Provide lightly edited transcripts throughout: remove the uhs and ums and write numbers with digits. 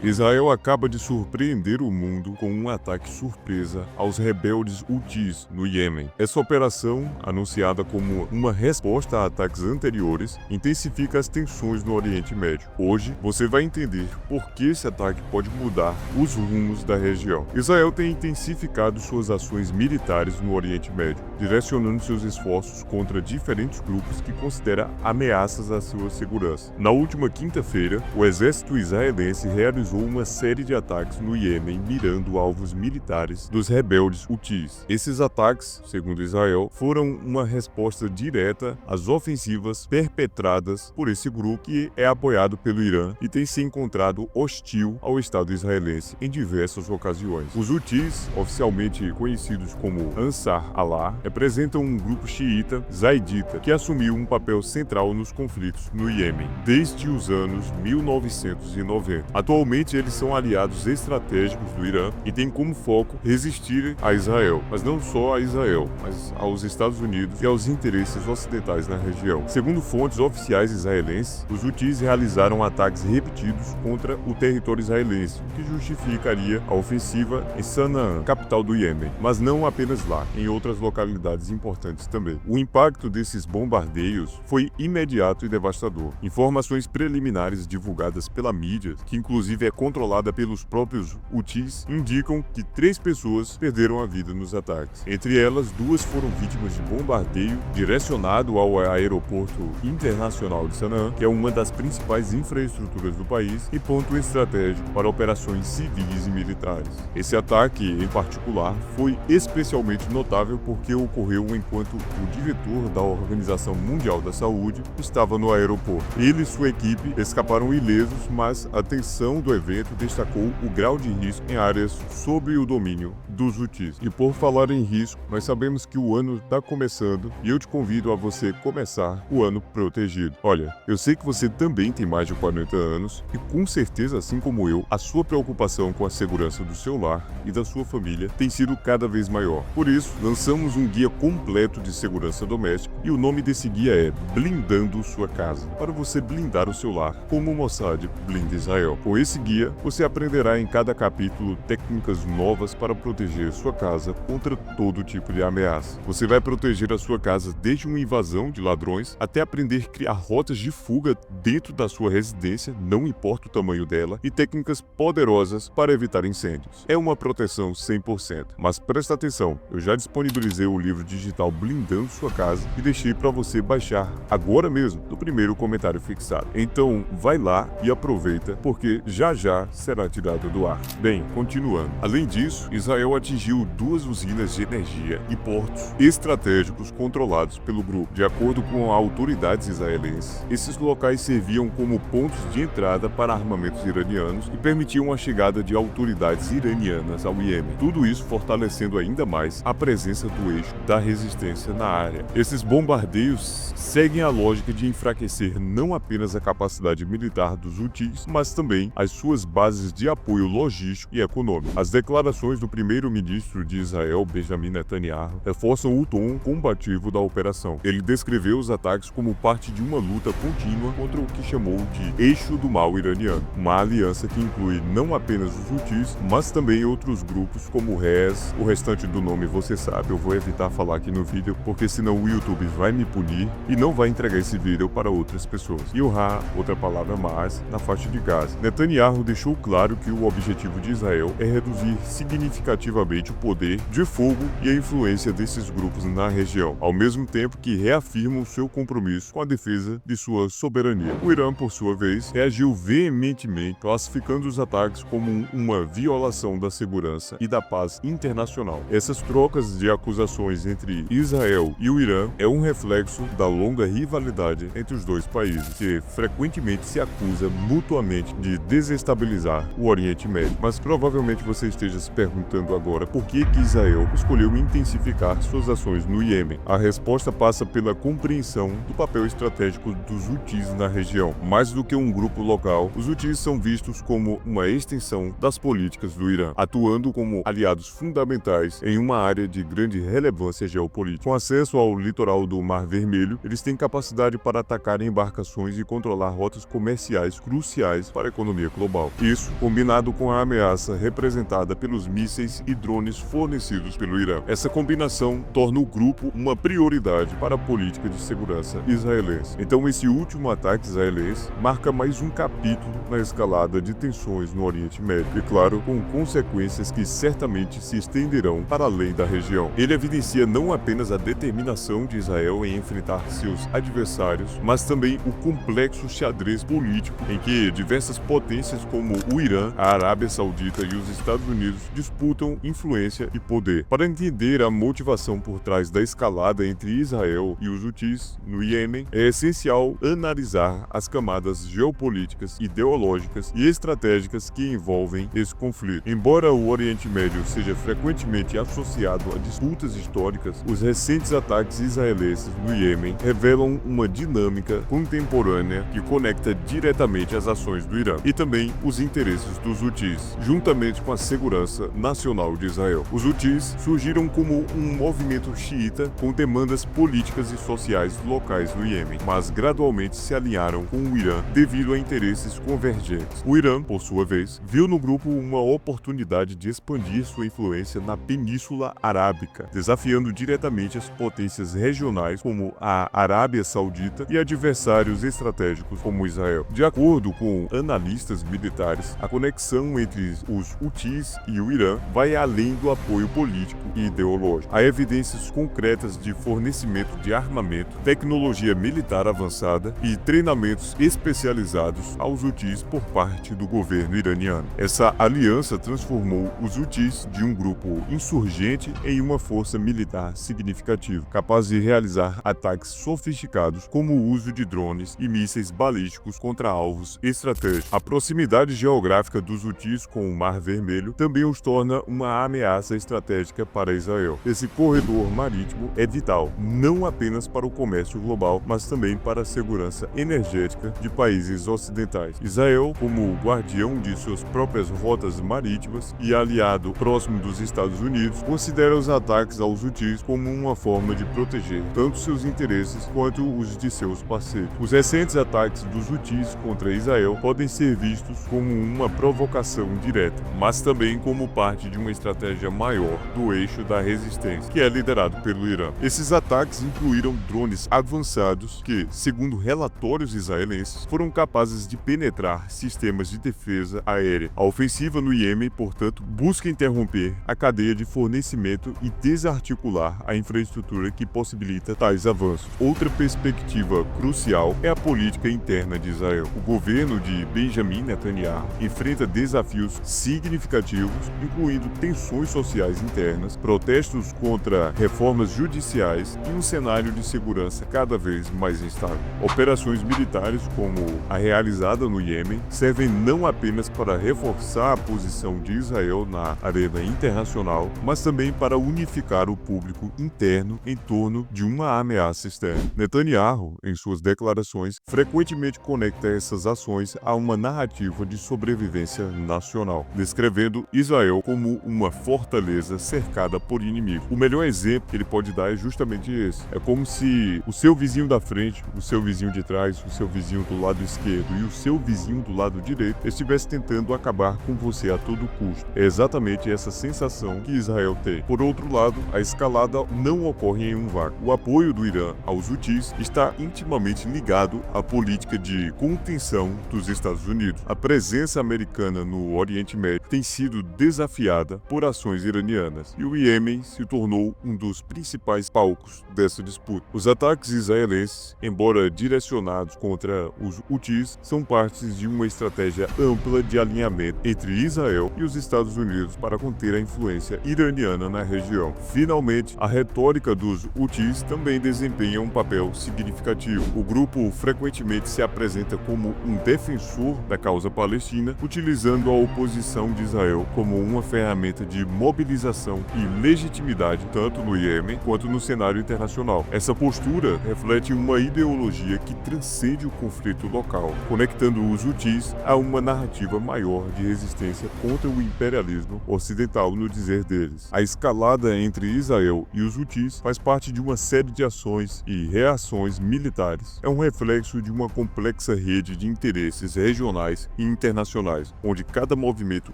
Israel acaba de surpreender o mundo com um ataque surpresa aos rebeldes Houthis no Iêmen. Essa operação, anunciada como uma resposta a ataques anteriores, intensifica as tensões no Oriente Médio. Hoje, você vai entender por que esse ataque pode mudar os rumos da região. Israel tem intensificado suas ações militares no Oriente Médio, direcionando seus esforços contra diferentes grupos que considera ameaças à sua segurança. Na última quinta-feira, o exército israelense realizou uma série de ataques no Iêmen mirando alvos militares dos rebeldes Houthis. Esses ataques, segundo Israel, foram uma resposta direta às ofensivas perpetradas por esse grupo que é apoiado pelo Irã e tem se encontrado hostil ao Estado israelense em diversas ocasiões. Os Houthis, oficialmente conhecidos como Ansar Allah, representam um grupo xiita zaidita que assumiu um papel central nos conflitos no Iêmen desde os anos 1990. Atualmente, eles são aliados estratégicos do Irã e têm como foco resistir a Israel, mas não só a Israel, mas aos Estados Unidos e aos interesses ocidentais na região. Segundo fontes oficiais israelenses, os Houthis realizaram ataques repetidos contra o território israelense, o que justificaria a ofensiva em Sana'a, capital do Iêmen, mas não apenas lá, em outras localidades importantes também. O impacto desses bombardeios foi imediato e devastador. Informações preliminares divulgadas pela mídia, que inclusive é controlada pelos próprios Houthis, indicam que 3 pessoas perderam a vida nos ataques. Entre elas, 2 foram vítimas de bombardeio direcionado ao aeroporto internacional de Sana'a, que é uma das principais infraestruturas do país e ponto estratégico para operações civis e militares. Esse ataque, em particular, foi especialmente notável porque ocorreu enquanto o diretor da Organização Mundial da Saúde estava no aeroporto. Ele e sua equipe escaparam ilesos, mas a tensão do evento destacou o grau de risco em áreas sob o domínio dos Houthis. E por falar em risco, nós sabemos que o ano está começando e eu te convido a você começar o ano protegido. Olha, eu sei que você também tem mais de 40 anos e com certeza, assim como eu, a sua preocupação com a segurança do seu lar e da sua família tem sido cada vez maior. Por isso, lançamos um guia completo de segurança doméstica e o nome desse guia é Blindando Sua Casa, para você blindar o seu lar como o Mossad blinda Israel. Com esse guia, você aprenderá em cada capítulo técnicas novas para proteger sua casa contra todo tipo de ameaça. Você vai proteger a sua casa desde uma invasão de ladrões até aprender a criar rotas de fuga dentro da sua residência, não importa o tamanho dela, e técnicas poderosas para evitar incêndios. É uma proteção 100%. Mas presta atenção, eu já disponibilizei o livro digital Blindando Sua Casa e deixei para você baixar agora mesmo no primeiro comentário fixado. Então vai lá e aproveita, porque já será tirado do ar. Bem, continuando. Além disso, Israel atingiu 2 usinas de energia e portos estratégicos controlados pelo grupo. De acordo com autoridades israelenses, esses locais serviam como pontos de entrada para armamentos iranianos e permitiam a chegada de autoridades iranianas ao Iêmen. Tudo isso fortalecendo ainda mais a presença do eixo da resistência na área. Esses bombardeios seguem a lógica de enfraquecer não apenas a capacidade militar dos Houthis, mas também as suas bases de apoio logístico e econômico. As declarações do primeiro-ministro de Israel, Benjamin Netanyahu, reforçam o tom combativo da operação. Ele descreveu os ataques como parte de uma luta contínua contra o que chamou de eixo do mal iraniano, uma aliança que inclui não apenas os Houthis, mas também outros grupos como o Hezbollah. O restante do nome você sabe, eu vou evitar falar aqui no vídeo, porque senão o YouTube vai me punir e não vai entregar esse vídeo para outras pessoas. E o outra palavra mais, na faixa de Gaza. Netanyahu deixou claro que o objetivo de Israel é reduzir significativamente o poder de fogo e a influência desses grupos na região, ao mesmo tempo que reafirma o seu compromisso com a defesa de sua soberania. O Irã, por sua vez, reagiu veementemente, classificando os ataques como uma violação da segurança e da paz internacional. Essas trocas de acusações entre Israel e o Irã é um reflexo da longa rivalidade entre os dois países, que frequentemente se acusa mutuamente de desestabilizar o Oriente Médio. Mas provavelmente você esteja se perguntando agora por que Israel escolheu intensificar suas ações no Iêmen. A resposta passa pela compreensão do papel estratégico dos Houthis na região. Mais do que um grupo local, os Houthis são vistos como uma extensão das políticas do Irã, atuando como aliados fundamentais em uma área de grande relevância geopolítica. Com acesso ao litoral do Mar Vermelho, eles têm capacidade para atacar embarcações e controlar rotas comerciais cruciais para a economia global. global. Isso, combinado com a ameaça representada pelos mísseis e drones fornecidos pelo Irã. Essa combinação torna o grupo uma prioridade para a política de segurança israelense. Então, esse último ataque israelense marca mais um capítulo na escalada de tensões no Oriente Médio, e claro, com consequências que certamente se estenderão para além da região. Ele evidencia não apenas a determinação de Israel em enfrentar seus adversários, mas também o complexo xadrez político em que diversas potências como o Irã, a Arábia Saudita e os Estados Unidos disputam influência e poder. Para entender a motivação por trás da escalada entre Israel e os Houthis no Iêmen, é essencial analisar as camadas geopolíticas, ideológicas e estratégicas que envolvem esse conflito. Embora o Oriente Médio seja frequentemente associado a disputas históricas, os recentes ataques israelenses no Iêmen revelam uma dinâmica contemporânea que conecta diretamente as ações do Irã e também os interesses dos Houthis, juntamente com a segurança nacional de Israel. Os Houthis surgiram como um movimento xiita com demandas políticas e sociais locais no Iêmen, mas gradualmente se alinharam com o Irã devido a interesses convergentes. O Irã, por sua vez, viu no grupo uma oportunidade de expandir sua influência na Península Arábica, desafiando diretamente as potências regionais como a Arábia Saudita e adversários estratégicos como Israel. De acordo com analistas militares, a conexão entre os Houthis e o Irã vai além do apoio político e ideológico. Há evidências concretas de fornecimento de armamento, tecnologia militar avançada e treinamentos especializados aos Houthis por parte do governo iraniano. Essa aliança transformou os Houthis de um grupo insurgente em uma força militar significativa, capaz de realizar ataques sofisticados como o uso de drones e mísseis balísticos contra alvos estratégicos. A proximidade geográfica dos Houthis com o Mar Vermelho também os torna uma ameaça estratégica para Israel. Esse corredor marítimo é vital, não apenas para o comércio global, mas também para a segurança energética de países ocidentais. Israel, como guardião de suas próprias rotas marítimas e aliado próximo dos Estados Unidos, considera os ataques aos Houthis como uma forma de proteger tanto seus interesses quanto os de seus parceiros. Os recentes ataques dos Houthis contra Israel podem ser vistos como uma provocação direta, mas também como parte de uma estratégia maior do eixo da resistência, que é liderado pelo Irã. Esses ataques incluíram drones avançados que, segundo relatórios israelenses, foram capazes de penetrar sistemas de defesa aérea. A ofensiva no Iêmen, portanto, busca interromper a cadeia de fornecimento e desarticular a infraestrutura que possibilita tais avanços. Outra perspectiva crucial é a política interna de Israel. O governo de Benjamin Netanyahu enfrenta desafios significativos, incluindo tensões sociais internas, protestos contra reformas judiciais e um cenário de segurança cada vez mais instável. Operações militares, como a realizada no Iêmen, servem não apenas para reforçar a posição de Israel na arena internacional, mas também para unificar o público interno em torno de uma ameaça externa. Netanyahu, em suas declarações, frequentemente conecta essas ações a uma narrativa de sobrevivência nacional, descrevendo Israel como uma fortaleza cercada por inimigos. O melhor exemplo que ele pode dar é justamente esse. É como se o seu vizinho da frente, o seu vizinho de trás, o seu vizinho do lado esquerdo e o seu vizinho do lado direito estivesse tentando acabar com você a todo custo. É exatamente essa sensação que Israel tem. Por outro lado, a escalada não ocorre em um vácuo. O apoio do Irã aos Houthis está intimamente ligado à política de contenção dos Estados Unidos. A presença americana no Oriente Médio tem sido desafiada por ações iranianas, e o Iêmen se tornou um dos principais palcos dessa disputa. Os ataques israelenses, embora direcionados contra os Houthis, são partes de uma estratégia ampla de alinhamento entre Israel e os Estados Unidos para conter a influência iraniana na região. Finalmente, a retórica dos Houthis também desempenha um papel significativo. O grupo frequentemente se apresenta como um defensor da causa palestina, utilizando a oposição de Israel como uma ferramenta de mobilização e legitimidade tanto no Iêmen quanto no cenário internacional. Essa postura reflete uma ideologia que transcende o conflito local, conectando os Houthis a uma narrativa maior de resistência contra o imperialismo ocidental, no dizer deles. A escalada entre Israel e os Houthis faz parte de uma série de ações e reações militares. É um reflexo de uma complexa rede de interesses regionais e internacionais, onde cada movimento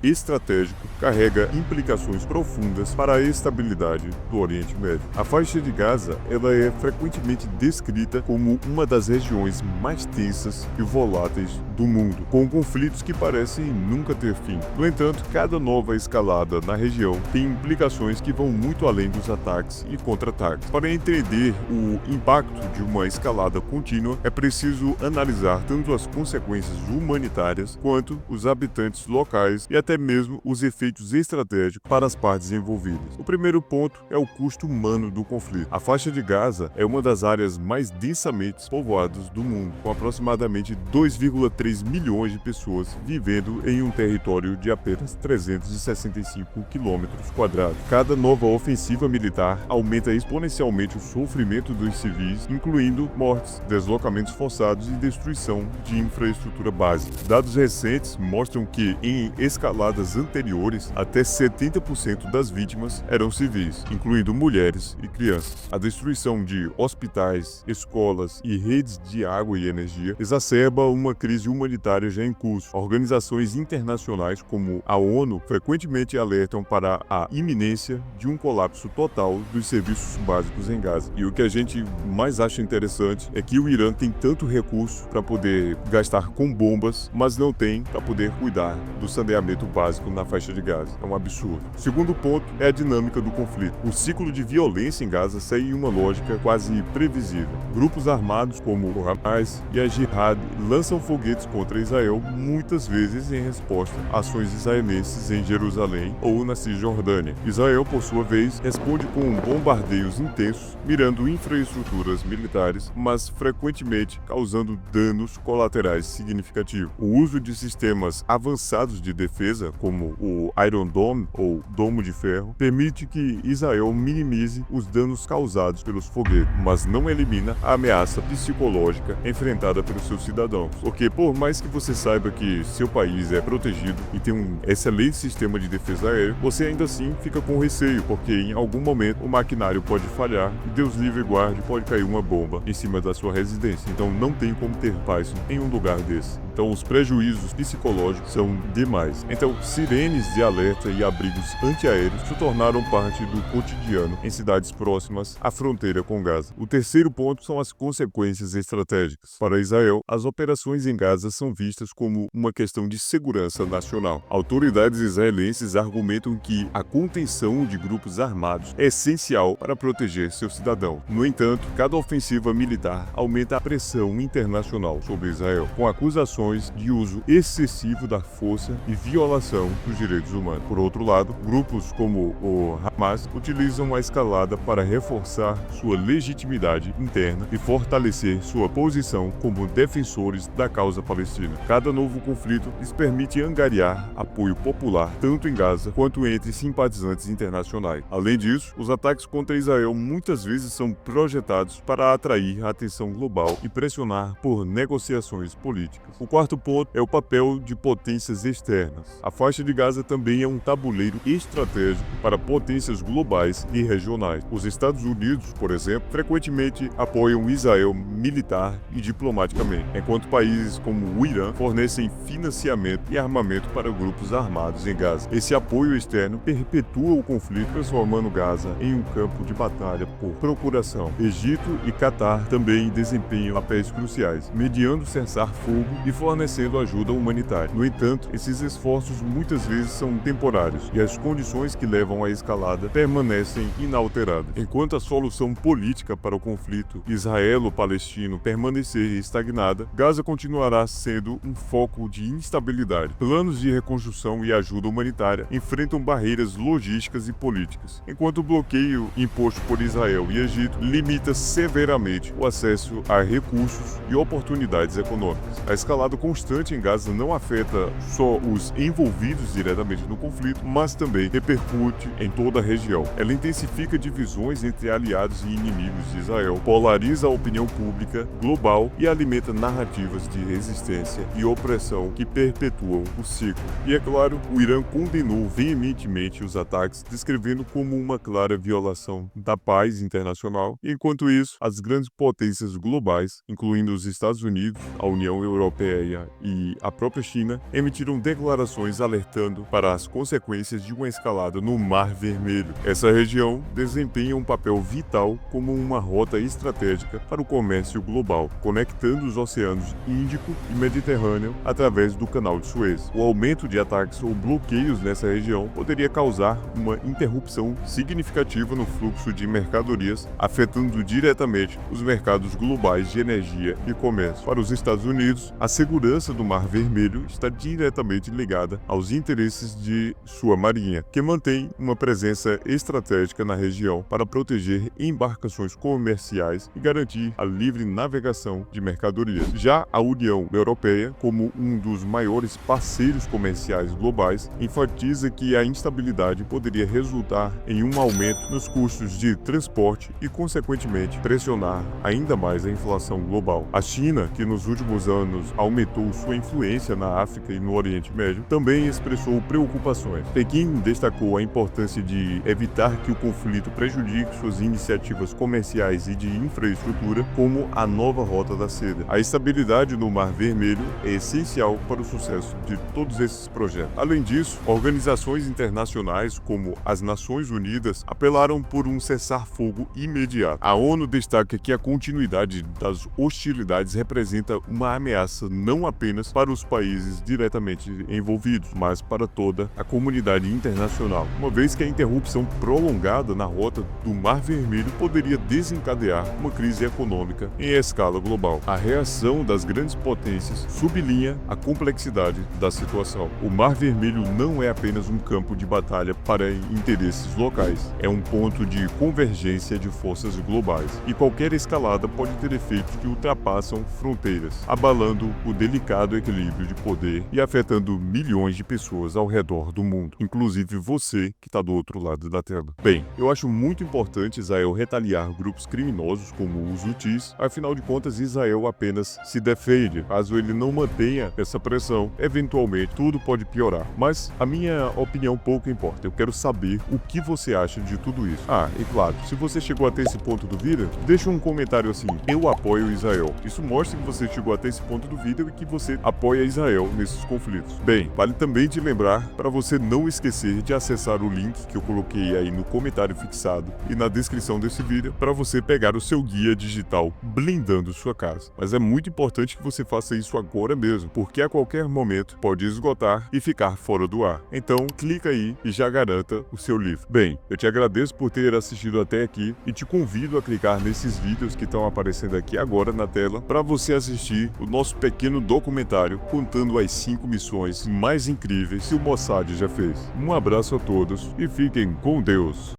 estratégico carrega implicações profundas para a estabilidade do Oriente Médio. A faixa de Gaza, ela é frequentemente descrita como uma das regiões mais tensas e voláteis do mundo, com conflitos que parecem nunca ter fim. No entanto, cada nova escalada na região tem implicações que vão muito além dos ataques e contra-ataques. Para entender o impacto de uma escalada contínua, é preciso analisar tanto as consequências humanitárias quanto os habitantes locais e até mesmo os efeitos estratégicos para as partes envolvidas. O primeiro ponto é o custo humano do conflito. A faixa de Gaza é uma das áreas mais densamente povoadas do mundo, com aproximadamente 2,3 milhões de pessoas vivendo em um território de apenas 365 quilômetros quadrados. Cada nova ofensiva militar aumenta exponencialmente o sofrimento dos civis, incluindo mortes, deslocamentos forçados e destruição de infraestrutura básica. Dados recentes mostram que, em escaladas anteriores, até 70% das vítimas eram civis, incluindo mulheres e crianças. A destruição de hospitais, escolas e redes de água e energia exacerba uma crise humanitária já em curso. Organizações internacionais como a ONU frequentemente alertam para a iminência de um colapso total dos serviços básicos em Gaza. E o que a gente mais acha interessante é que o Irã tem tanto recurso para poder gastar com bombas, mas não tem para poder cuidar do saneamento básico na faixa de Gaza. É um absurdo. Segundo ponto é a dinâmica do conflito. O ciclo de violência em Gaza segue uma lógica quase previsível. Grupos armados como o Hamas e a Jihad lançam foguetes contra Israel, muitas vezes em resposta a ações israelenses em Jerusalém ou na Cisjordânia. Israel, por sua vez, responde com bombardeios intensos, mirando infraestruturas militares, mas frequentemente causando danos colaterais significativos. O uso de sistemas avançados de defesa, como o Iron Dome ou Domo de Ferro, permite que Israel minimize os danos causados pelos foguetes, mas não elimina a ameaça psicológica enfrentada pelos seus cidadãos. Porque por mais que você saiba que seu país é protegido e tem um excelente sistema de defesa aérea, você ainda assim fica com receio, porque em algum momento o maquinário pode falhar e Deus livre e guarde, pode cair uma bomba em cima da sua residência. Então não tem como ter paz em um lugar desse. Então os prejuízos psicológicos são demais. Então sirenes de alerta e abrigos antiaéreos se tornaram parte do cotidiano em cidades próximas à fronteira com Gaza. O terceiro ponto são as consequências estratégicas. Para Israel, as operações em Gaza são vistas como uma questão de segurança nacional. Autoridades israelenses argumentam que a contenção de grupos armados é essencial para proteger seus cidadãos. No entanto, cada ofensiva militar aumenta a pressão internacional sobre Israel, com acusações de uso excessivo da força e violação dos direitos humanos. Por outro lado, grupos como o Hamas utilizam a escalada para reforçar sua legitimidade interna e fortalecer sua posição como defensores da causa palestina. Cada novo conflito lhes permite angariar apoio popular tanto em Gaza quanto entre simpatizantes internacionais. Além disso, os ataques contra Israel muitas vezes são projetados para atrair a atenção global e pressionar por negociações políticas. O quarto ponto é o papel de potências externas. A faixa de Gaza também é um tabuleiro estratégico para potências globais e regionais. Os Estados Unidos, por exemplo, frequentemente apoiam Israel militar e diplomaticamente, enquanto países como o Irã fornecem financiamento e armamento para grupos armados em Gaza. Esse apoio externo perpetua o conflito, transformando Gaza em um campo de batalha por procuração. Egito e Catar também desempenham papéis cruciais, mediando cessar-fogo e fornecendo ajuda humanitária. No entanto, esses esforços muitas vezes são temporários e as condições que levam à escalada permanecem inalteradas. Enquanto a solução política para o conflito israelo-palestino permanecer estagnada, Gaza continuará sendo um foco de instabilidade. Planos de reconstrução e ajuda humanitária enfrentam barreiras logísticas e políticas, enquanto o bloqueio imposto por Israel e Egito limita severamente o acesso a recursos e oportunidades econômicas. A escalada constante em Gaza não afeta só os envolvidos diretamente no conflito, mas também repercute em toda a região. Ela intensifica divisões entre aliados e inimigos de Israel, polariza a opinião pública global e alimenta narrativas de resistência e opressão que perpetuam o ciclo. E é claro, o Irã condenou veementemente os ataques, descrevendo como uma clara violação da paz internacional. Enquanto isso, as grandes potências globais, incluindo os Estados Unidos, a União Europeia Europeia e a própria China emitiram declarações alertando para as consequências de uma escalada no Mar Vermelho. Essa região desempenha um papel vital como uma rota estratégica para o comércio global, conectando os oceanos Índico e Mediterrâneo através do Canal de Suez. O aumento de ataques ou bloqueios nessa região poderia causar uma interrupção significativa no fluxo de mercadorias, afetando diretamente os mercados globais de energia e comércio. Para os Estados Unidos, a segurança do Mar Vermelho está diretamente ligada aos interesses de sua marinha, que mantém uma presença estratégica na região para proteger embarcações comerciais e garantir a livre navegação de mercadorias. Já a União Europeia, como um dos maiores parceiros comerciais globais, enfatiza que a instabilidade poderia resultar em um aumento nos custos de transporte e, consequentemente, pressionar ainda mais a inflação global. A China, que nos últimos anos aumentou sua influência na África e no Oriente Médio, também expressou preocupações. Pequim destacou a importância de evitar que o conflito prejudique suas iniciativas comerciais e de infraestrutura, como a nova Rota da Seda. A estabilidade no Mar Vermelho é essencial para o sucesso de todos esses projetos. Além disso, organizações internacionais como as Nações Unidas apelaram por um cessar-fogo imediato. A ONU destaca que a continuidade das hostilidades representa uma ameaça não apenas para os países diretamente envolvidos, mas para toda a comunidade internacional, uma vez que a interrupção prolongada na rota do Mar Vermelho poderia desencadear uma crise econômica em escala global. A reação das grandes potências sublinha a complexidade da situação. O Mar Vermelho não é apenas um campo de batalha para interesses locais, é um ponto de convergência de forças globais, e qualquer escalada pode ter efeitos que ultrapassam fronteiras, abalando o delicado equilíbrio de poder e afetando milhões de pessoas ao redor do mundo, inclusive você que está do outro lado da tela. Bem, eu acho muito importante Israel retaliar grupos criminosos como os Houthis. Afinal de contas, Israel apenas se defende. Caso ele não mantenha essa pressão, eventualmente tudo pode piorar. Mas a minha opinião pouco importa. Eu quero saber o que você acha de tudo isso. E claro, se você chegou até esse ponto do vídeo, deixa um comentário assim: eu apoio Israel. Isso mostra que você chegou até esse ponto do vídeo e que você apoia Israel nesses conflitos. Bem, vale também te lembrar para você não esquecer de acessar o link que eu coloquei aí no comentário fixado e na descrição desse vídeo para você pegar o seu guia digital blindando sua casa. Mas é muito importante que você faça isso agora mesmo, porque a qualquer momento pode esgotar e ficar fora do ar. Então, clica aí e já garanta o seu livro. Bem, eu te agradeço por ter assistido até aqui e te convido a clicar nesses vídeos que estão aparecendo aqui agora na tela para você assistir o nosso pequeno documentário contando as 5 missões mais incríveis que o Mossad já fez. Um abraço a todos e fiquem com Deus!